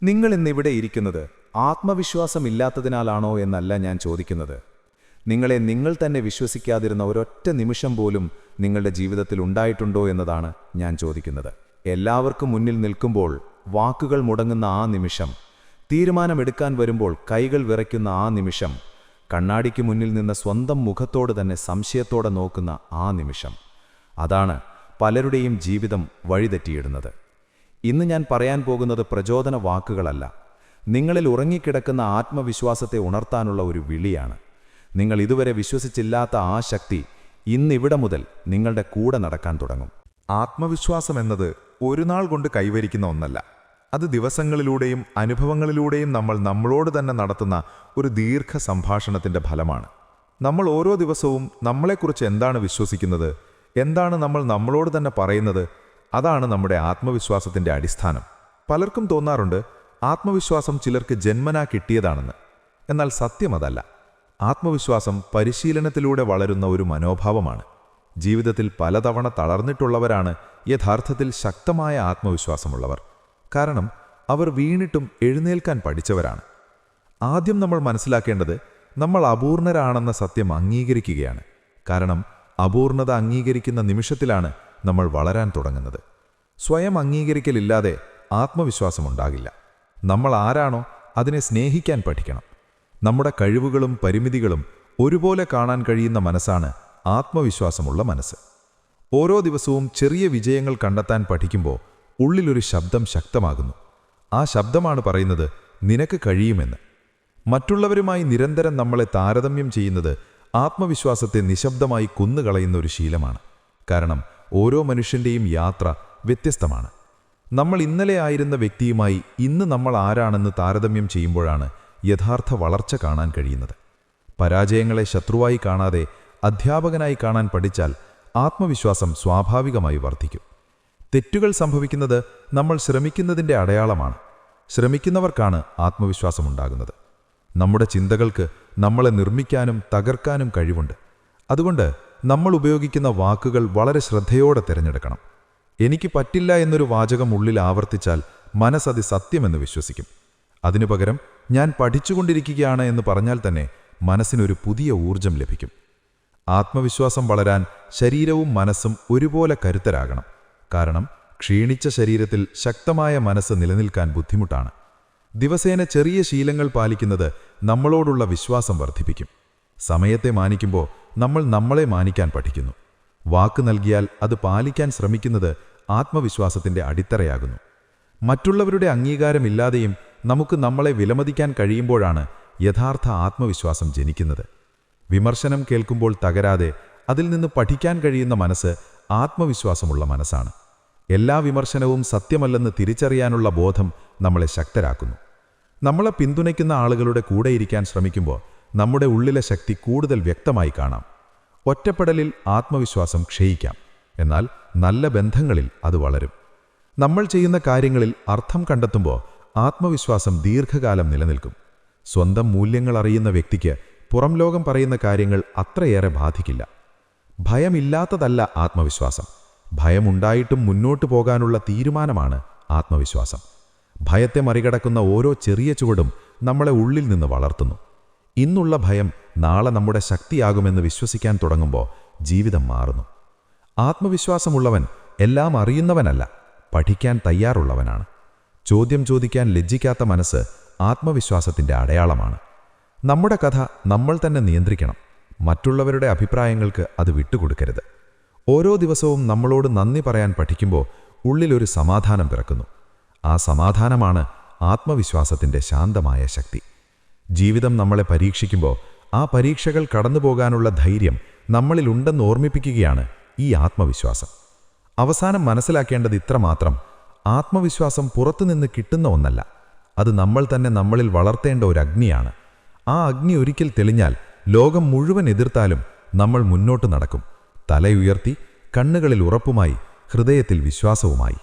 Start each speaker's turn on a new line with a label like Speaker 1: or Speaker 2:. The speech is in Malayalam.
Speaker 1: നിങ്ങൾ ഇന്നിവിടെ ഇരിക്കുന്നത് ആത്മവിശ്വാസമില്ലാത്തതിനാലാണോ എന്നല്ല ഞാൻ ചോദിക്കുന്നത്. നിങ്ങളെ നിങ്ങൾ തന്നെ വിശ്വസിക്കാതിരുന്ന ഒരൊറ്റ നിമിഷം പോലും നിങ്ങളുടെ ജീവിതത്തിൽ ഉണ്ടായിട്ടുണ്ടോ എന്നതാണ് ഞാൻ ചോദിക്കുന്നത്. എല്ലാവർക്കും മുന്നിൽ നിൽക്കുമ്പോൾ വാക്കുകൾ മുടങ്ങുന്ന ആ നിമിഷം, തീരുമാനമെടുക്കാൻ വരുമ്പോൾ കൈകൾ വിറയ്ക്കുന്ന ആ നിമിഷം, കണ്ണാടിക്ക് മുന്നിൽ നിന്ന് സ്വന്തം മുഖത്തോട് തന്നെ സംശയത്തോടെ നോക്കുന്ന ആ നിമിഷം, അതാണ് പലരുടെയും ജീവിതം വഴിതെറ്റിയിടുന്നത്. ഇന്ന് ഞാൻ പറയാൻ പോകുന്നത് പ്രചോദന വാക്കുകളല്ല, നിങ്ങളിൽ ഉറങ്ങിക്കിടക്കുന്ന ആത്മവിശ്വാസത്തെ ഉണർത്താനുള്ള ഒരു വിളിയാണ്. നിങ്ങൾ ഇതുവരെ വിശ്വസിച്ചില്ലാത്ത ആ ശക്തി ഇന്നിവിടെ മുതൽ നിങ്ങളുടെ കൂടെ നടക്കാൻ തുടങ്ങും.
Speaker 2: ആത്മവിശ്വാസം എന്നത് ഒരു നാൾ കൊണ്ട് കൈവരിക്കുന്ന ഒന്നല്ല. അത് ദിവസങ്ങളിലൂടെയും അനുഭവങ്ങളിലൂടെയും നമ്മൾ നമ്മളോട് തന്നെ നടത്തുന്ന ഒരു ദീർഘ സംഭാഷണത്തിൻ്റെ ഫലമാണ്. നമ്മൾ ഓരോ ദിവസവും നമ്മളെക്കുറിച്ച് എന്താണ് വിശ്വസിക്കുന്നത്, എന്താണ് നമ്മൾ നമ്മളോട് തന്നെ പറയുന്നത്, അതാണ് നമ്മുടെ ആത്മവിശ്വാസത്തിൻ്റെ അടിസ്ഥാനം. പലർക്കും തോന്നാറുണ്ട് ആത്മവിശ്വാസം ചിലർക്ക് ജന്മനാ കിട്ടിയതാണെന്ന്. എന്നാൽ സത്യം അതല്ല. ആത്മവിശ്വാസം പരിശീലനത്തിലൂടെ വളരുന്ന ഒരു മനോഭാവമാണ്. ജീവിതത്തിൽ പലതവണ തളർന്നിട്ടുള്ളവരാണ് യഥാർത്ഥത്തിൽ ശക്തമായ ആത്മവിശ്വാസമുള്ളവർ. കാരണം അവർ വീണിട്ടും എഴുന്നേൽക്കാൻ പഠിച്ചവരാണ്. ആദ്യം നമ്മൾ മനസ്സിലാക്കേണ്ടത് നമ്മൾ അപൂർണരാണെന്ന സത്യം അംഗീകരിക്കുകയാണ്. കാരണം അപൂർണത അംഗീകരിക്കുന്ന നിമിഷത്തിലാണ് നമ്മൾ വളരാൻ തുടങ്ങുന്നത്. സ്വയം അംഗീകരിക്കലില്ലാതെ ആത്മവിശ്വാസമുണ്ടാകില്ല. നമ്മൾ ആരാണോ അതിനെ സ്നേഹിക്കാൻ പഠിക്കണം. നമ്മുടെ കഴിവുകളും പരിമിതികളും ഒരുപോലെ കാണാൻ കഴിയുന്ന മനസ്സാണ് ആത്മവിശ്വാസമുള്ള മനസ്സ്. ഓരോ ദിവസവും ചെറിയ വിജയങ്ങൾ കണ്ടെത്താൻ പഠിക്കുമ്പോൾ ഉള്ളിലൊരു ശബ്ദം ശക്തമാകുന്നു. ആ ശബ്ദമാണ് പറയുന്നത് നിനക്ക് കഴിയുമെന്ന്. മറ്റുള്ളവരുമായി നിരന്തരം നമ്മളെ താരതമ്യം ചെയ്യുന്നത് ആത്മവിശ്വാസത്തെ നിശബ്ദമായി കുന്നുകളയുന്ന ഒരു ശീലമാണ്. കാരണം ഓരോ മനുഷ്യൻ്റെയും യാത്ര വ്യത്യസ്തമാണ്. നമ്മൾ ഇന്നലെ ആയിരുന്ന വ്യക്തിയുമായി ഇന്ന് നമ്മൾ ആരാണെന്ന് താരതമ്യം ചെയ്യുമ്പോഴാണ് യഥാർത്ഥ വളർച്ച കാണാൻ കഴിയുന്നത്. പരാജയങ്ങളെ ശത്രുവായി കാണാതെ അധ്യാപകനായി കാണാൻ പഠിച്ചാൽ ആത്മവിശ്വാസം സ്വാഭാവികമായി വർദ്ധിക്കും. തെറ്റുകൾ സംഭവിക്കുന്നത് നമ്മൾ ശ്രമിക്കുന്നതിൻ്റെ അടയാളമാണ്. ശ്രമിക്കുന്നവർക്കാണ് ആത്മവിശ്വാസമുണ്ടാകുന്നത്. നമ്മുടെ ചിന്തകൾക്ക് നമ്മളെ നിർമ്മിക്കാനും തകർക്കാനും കഴിവുണ്ട്. അതുകൊണ്ട് നമ്മൾ ഉപയോഗിക്കുന്ന വാക്കുകൾ വളരെ ശ്രദ്ധയോടെ തിരഞ്ഞെടുക്കണം. എനിക്ക് പറ്റില്ല എന്നൊരു വാചകം ഉള്ളിൽ ആവർത്തിച്ചാൽ മനസ്സത് സത്യമെന്ന് വിശ്വസിക്കും. അതിനു പകരം ഞാൻ പഠിച്ചുകൊണ്ടിരിക്കുകയാണ് എന്ന് പറഞ്ഞാൽ തന്നെ മനസ്സിനൊരു പുതിയ ഊർജം ലഭിക്കും. ആത്മവിശ്വാസം വളരാൻ ശരീരവും മനസ്സും ഒരുപോലെ കരുത്തരാകണം. കാരണം ക്ഷീണിച്ച ശരീരത്തിൽ ശക്തമായ മനസ്സ് നിലനിൽക്കാൻ ബുദ്ധിമുട്ടാണ്. ദിവസേന ചെറിയ ശീലങ്ങൾ പാലിക്കുന്നത് നമ്മളോടുള്ള വിശ്വാസം വർദ്ധിപ്പിക്കും. സമയത്തെ മാനിക്കുമ്പോൾ നമ്മൾ നമ്മളെ മാനിക്കാൻ പഠിക്കുന്നു. വാക്ക് നൽകിയാൽ അത് പാലിക്കാൻ ശ്രമിക്കുന്നത് ആത്മവിശ്വാസത്തിൻ്റെ അടിത്തറയാകുന്നു. മറ്റുള്ളവരുടെ അംഗീകാരമില്ലാതെയും നമുക്ക് നമ്മളെ വിലമതിക്കാൻ കഴിയുമ്പോഴാണ് യഥാർത്ഥ ആത്മവിശ്വാസം ജനിക്കുന്നത്. വിമർശനം കേൾക്കുമ്പോൾ തകരാതെ അതിൽ നിന്ന് പഠിക്കാൻ കഴിയുന്ന മനസ്സ് ആത്മവിശ്വാസമുള്ള മനസ്സാണ്. എല്ലാ വിമർശനവും സത്യമല്ലെന്ന് തിരിച്ചറിയാനുള്ള ബോധം നമ്മളെ ശക്തരാക്കുന്നു. നമ്മളെ പിന്തുണയ്ക്കുന്ന ആളുകളുടെ കൂടെയിരിക്കാൻ ശ്രമിക്കുമ്പോൾ നമ്മുടെ ഉള്ളിലെ ശക്തി കൂടുതൽ വ്യക്തമായി കാണാം. ഒറ്റപ്പെടലിൽ ആത്മവിശ്വാസം ക്ഷയിക്കാം. എന്നാൽ നല്ല ബന്ധങ്ങളിൽ അത് വളരും. നമ്മൾ ചെയ്യുന്ന കാര്യങ്ങളിൽ അർത്ഥം കണ്ടെത്തുമ്പോൾ ആത്മവിശ്വാസം ദീർഘകാലം നിലനിൽക്കും. സ്വന്തം മൂല്യങ്ങൾ അറിയുന്ന വ്യക്തിക്ക് പുറം ലോകം പറയുന്ന കാര്യങ്ങൾ അത്രയേറെ ബാധിക്കില്ല. ഭയമില്ലാത്തതല്ല ആത്മവിശ്വാസം. ഭയമുണ്ടായിട്ടും മുന്നോട്ടു പോകാനുള്ള തീരുമാനമാണ് ആത്മവിശ്വാസം. ഭയത്തെ മറികടക്കുന്ന ഓരോ ചെറിയ ചുവടും നമ്മളെ ഉള്ളിൽ നിന്ന് വളർത്തുന്നു. ഇന്നുള്ള ഭയം നാളെ നമ്മുടെ ശക്തിയാകുമെന്ന് വിശ്വസിക്കാൻ തുടങ്ങുമ്പോൾ ജീവിതം മാറുന്നു. ആത്മവിശ്വാസമുള്ളവൻ എല്ലാം അറിയുന്നവനല്ല, പഠിക്കാൻ തയ്യാറുള്ളവനാണ്. ചോദ്യം ചോദിക്കാൻ ലജ്ജിക്കാത്ത മനസ്സ് ആത്മവിശ്വാസത്തിൻ്റെ അടയാളമാണ്. നമ്മുടെ കഥ നമ്മൾ തന്നെ നിയന്ത്രിക്കണം. മറ്റുള്ളവരുടെ അഭിപ്രായങ്ങൾക്ക് അത് വിട്ടുകൊടുക്കരുത്. ഓരോ ദിവസവും നമ്മളോട് നന്ദി പറയാൻ പഠിക്കുമ്പോൾ ഉള്ളിലൊരു സമാധാനം പിറക്കുന്നു. ആ സമാധാനമാണ് ആത്മവിശ്വാസത്തിൻ്റെ ശാന്തമായ ശക്തി. ജീവിതം നമ്മളെ പരീക്ഷിക്കുമ്പോൾ ആ പരീക്ഷകൾ കടന്നുപോകാനുള്ള ധൈര്യം നമ്മളിലുണ്ടെന്ന് ഓർമ്മിപ്പിക്കുകയാണ് ഈ ആത്മവിശ്വാസം. അവസാനം മനസ്സിലാക്കേണ്ടത് ഇത്രമാത്രം: ആത്മവിശ്വാസം പുറത്തുനിന്ന് കിട്ടുന്ന ഒന്നല്ല. അത് നമ്മൾ തന്നെ നമ്മളിൽ വളർത്തേണ്ട ഒരു അഗ്നിയാണ്. ആ അഗ്നി ഒരിക്കൽ തെളിഞ്ഞാൽ ലോകം മുഴുവൻ എതിർത്താലും നമ്മൾ മുന്നോട്ട് നടക്കും. തലയുയർത്തി, കണ്ണുകളിൽ ഉറപ്പുമായി, ഹൃദയത്തിൽ വിശ്വാസവുമായി.